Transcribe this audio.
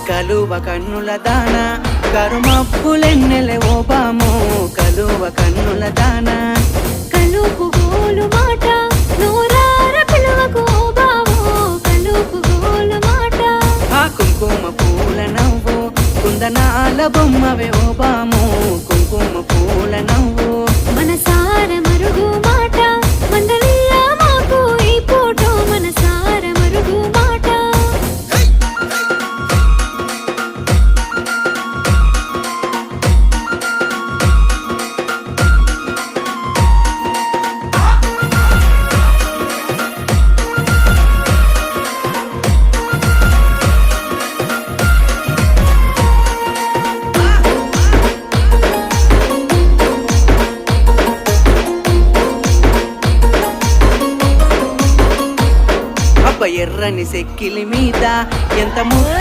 కలువ కన్నుల దాన కరుమప్పులెన్నెలే ఓ బాము కలువ కన్నుల దాన కలుపు గోలు మాట నూరార పిలువకు ఓ బావో కలుపు గోలు మాట ఆ కుంకుమ పూల నవ్వు కుందనాల బొమ్మవే ఓ బాము కుంకుమ పూల నవ్వు మనసార మరుగు మాట మందలియ మాకు ఈ పూట మనసార మరుగు మాట అబ్బ ఎర్రని సెక్కిలి మీద ఎంత